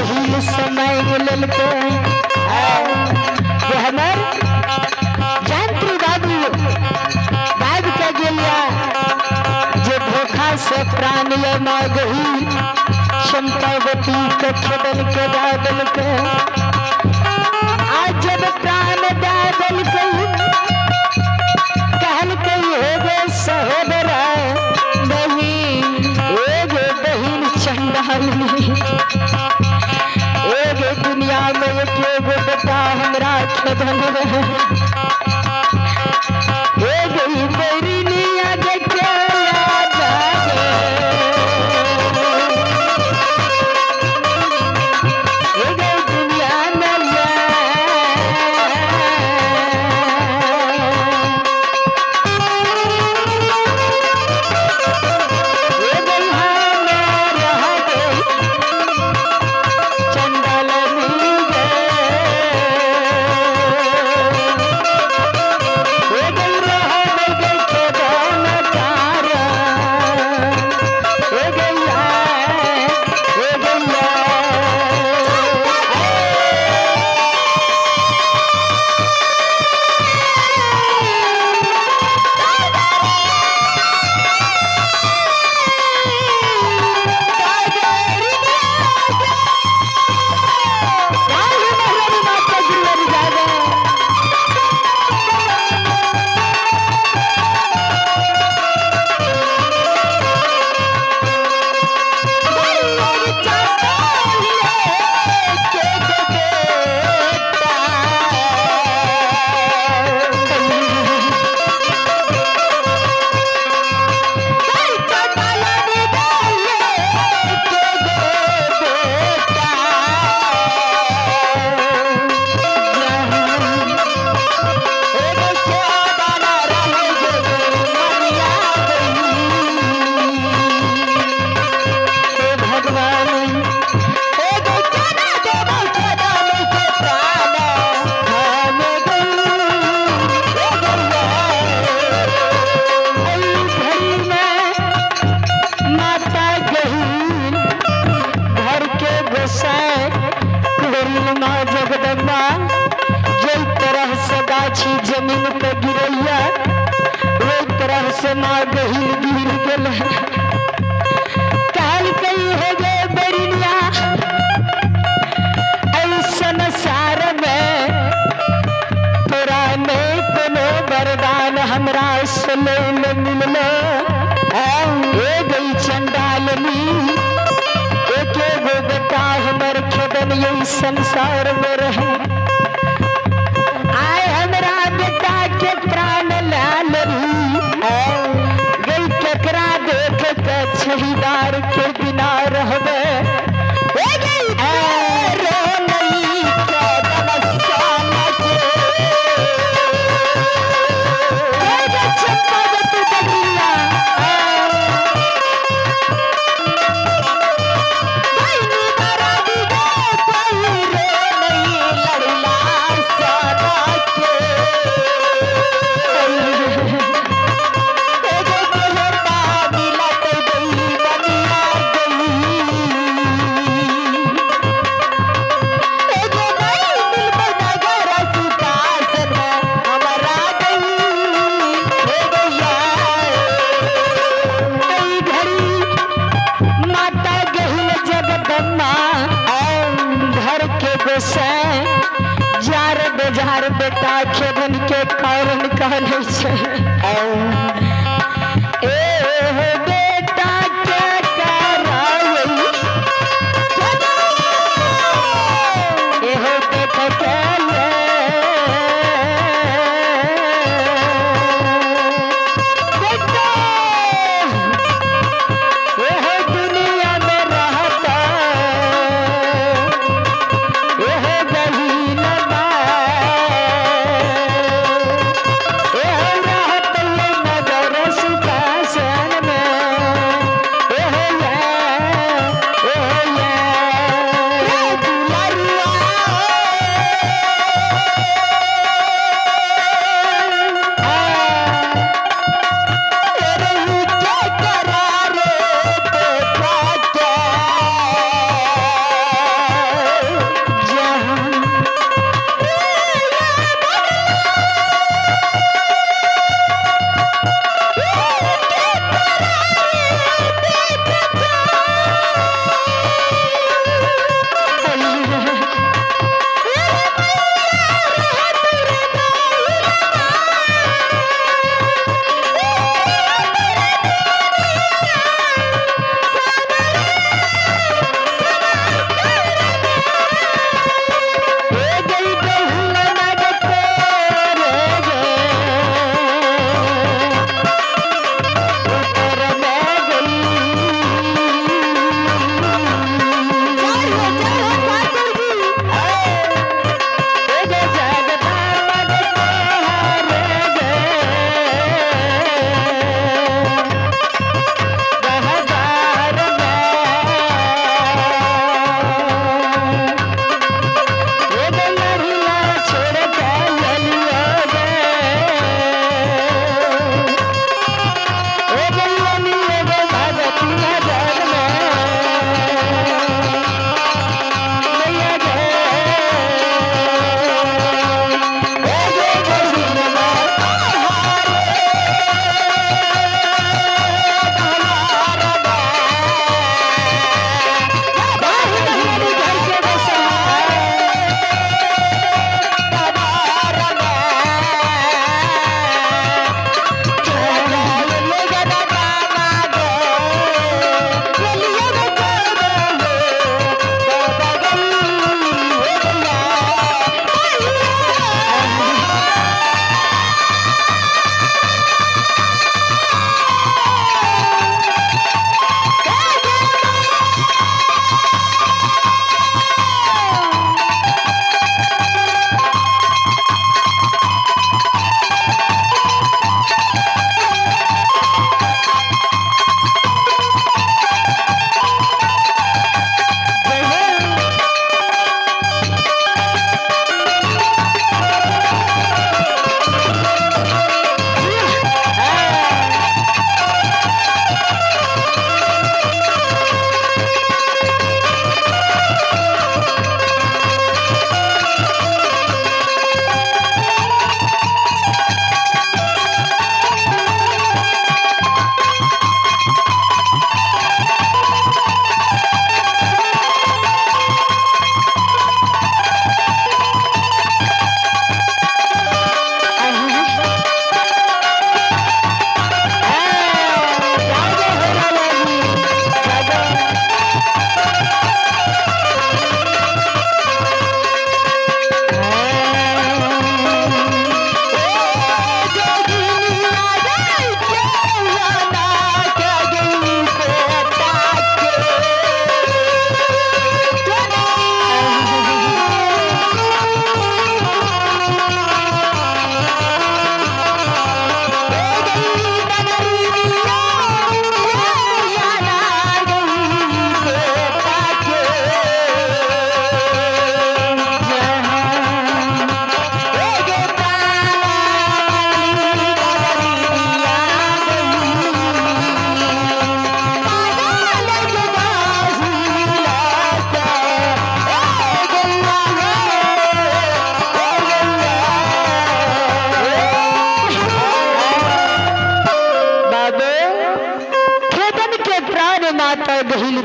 गहिल समय ललके जे हमर जंत्री बाबू बाब के गेलिया जे धोखा से प्राण ले मार गही क्षमतावती के खेदल के दादल के आज जब प्राण दादल के कहल के हो गए सहोदर बहिन एगो बहिन चंडाल एगो दुनिया में एगो बेटा हमरा खेदल एगो बैरिनिया देखे याद आवे एगो दुनिया में जगदम्बा जिस तरह से गाछी जमीन पे गिरैया वही तरह से माँ गहिल गिर गल कहल कई हो गए बरिनिया ऐसन सार में तोरा में कोनो वरदान हमरा से मिललो ए गई चंडालनी एक एगो बेटा हमर खेदन यही संसार में रहे आए हमरा बेटा के प्राण लाल गई केकरा देख के छहीदार के बिना रहबे जार बेटा खेदन के कारण कहले छे ए बेटा के कराई एहो बेटा के बेटा एहो दुनिया में रहता एहो गहीन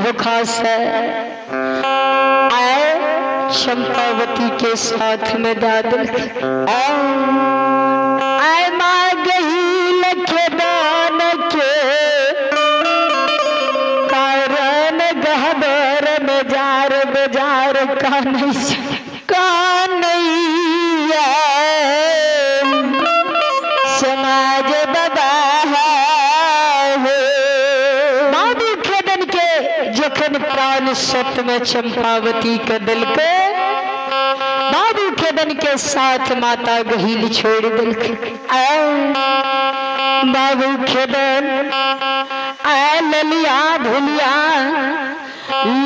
धोखा से आए चंपावती के साथ में दादल आए माँ गही लखे दान के कारण गहबर बाजार बाजार का नहीं समाज बाबा बाबू खेदन के जखन प्राण सत में चंपावती के दिल के बाबू खेदन के साथ माता गहील छोड़ दिल के बाबू खेदन आ ललिया भुलिया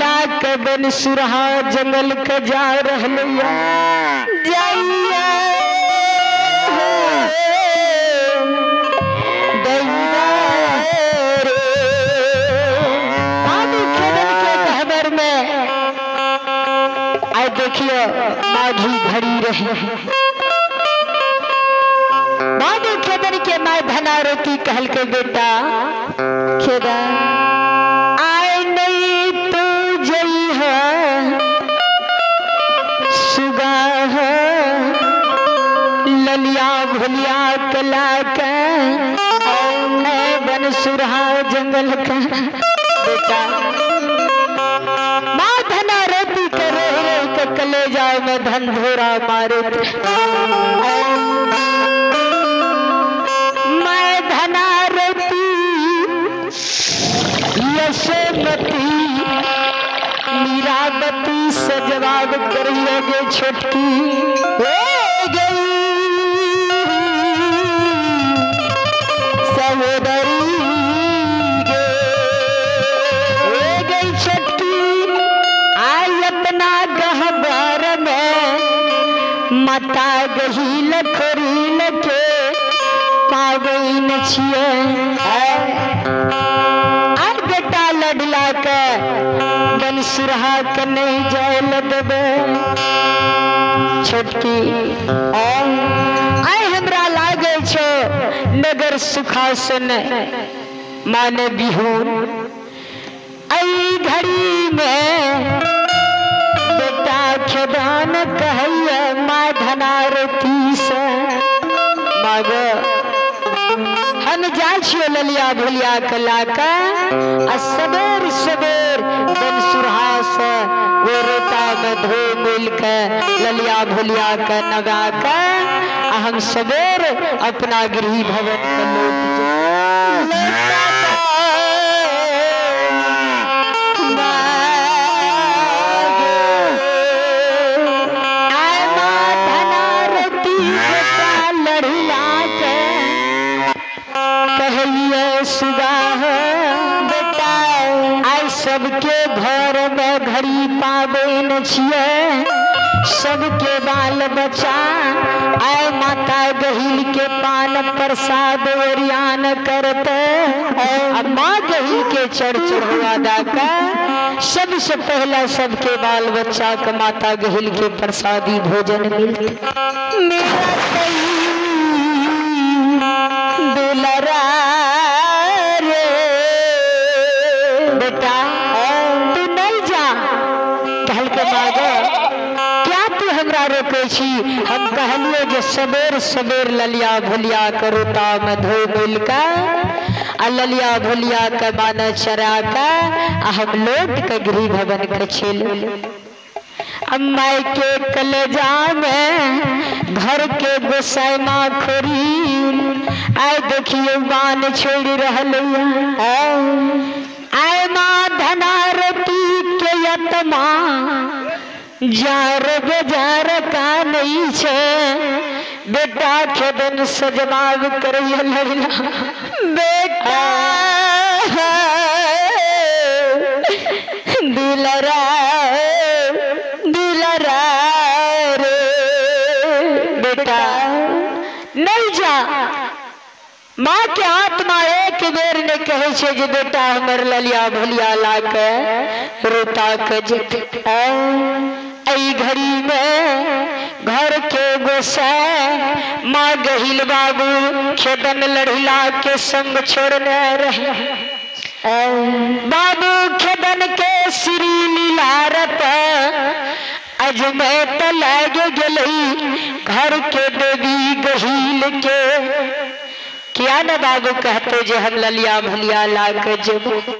लाक बन सुरहा जंगल के जा रहलिया जाइया देखियो माघी घड़ी रहे बाबू खेदन के माय धनारती कहल के बेटा खेदन आए नहीं तो जई है सुगा है ललिया भुलिया कला का बन सुरहा जंगल का बेटा माँ धनारती कले जाए में धन धोरा मारे मैं धनारती यशोमती मीराबती से जवाब करिए गे छोटकी गई सहोदरी गई छोटकी आई अपना गहबर में माता गहील खरील के पागल छिए आज बेटा लडला के बन सुरहा के नहीं जाए देवे छोटकी आई हमरा लागे छो नगर सुखासन माने बिहुन आई घड़ी में बेटा खेदान कहिए माँ धनारती से माग हम जाए छियो ललिया भुलिया के लाका सवेर सवेर बन सुरहा से वो रोटा में धो मिल के ललिया भुलिया के नगा के हम सवेर अपना गृह भवन के लौट सबके घर में घड़ी पाबन छिए सबके बाल बच्चा आए माता गहील के पान प्रसाद ओरियान करते माँ गहील के चढ़ का सबसे पहला सबके बाल बच्चा का माता गहील के प्रसादी भोजन मिलते मेरा दुलरा बेटा तू नहीं जा कहल के मांगो क्या तू हमरा रोके छी हम कहलिए जे सवेर सवेर ललिया भुलिया करोता में धो मिल का ललिया भुलिया के बाने चरा का हम लौट के गृह भवन के चल अम्माई के कलेजा में घर के गोसाइमा खोरी आए देखिए बान छोड़ रहलिया आए माँ धनारती के यतमा जार बेजार का नहीं छे बेटा खेदन से जवाब करिए लड़ला बेटा दुलरा दुलरा रे बेटा नहीं जा माँ के आत्मा एक बेर ने कहे छे जे बेटा हमर ललिया भुलिया लाके रोता के जत आई घड़ी में घर के गोसाई माँ गहील बाबू खेदन लड़िला के संग छोड़ने रहे बाबू खेदन के श्री लीलारत अजमेत लाग गई घर के देवी गहील के। क्या न बाबू कहते जे हम ललिया भलिया लाग जब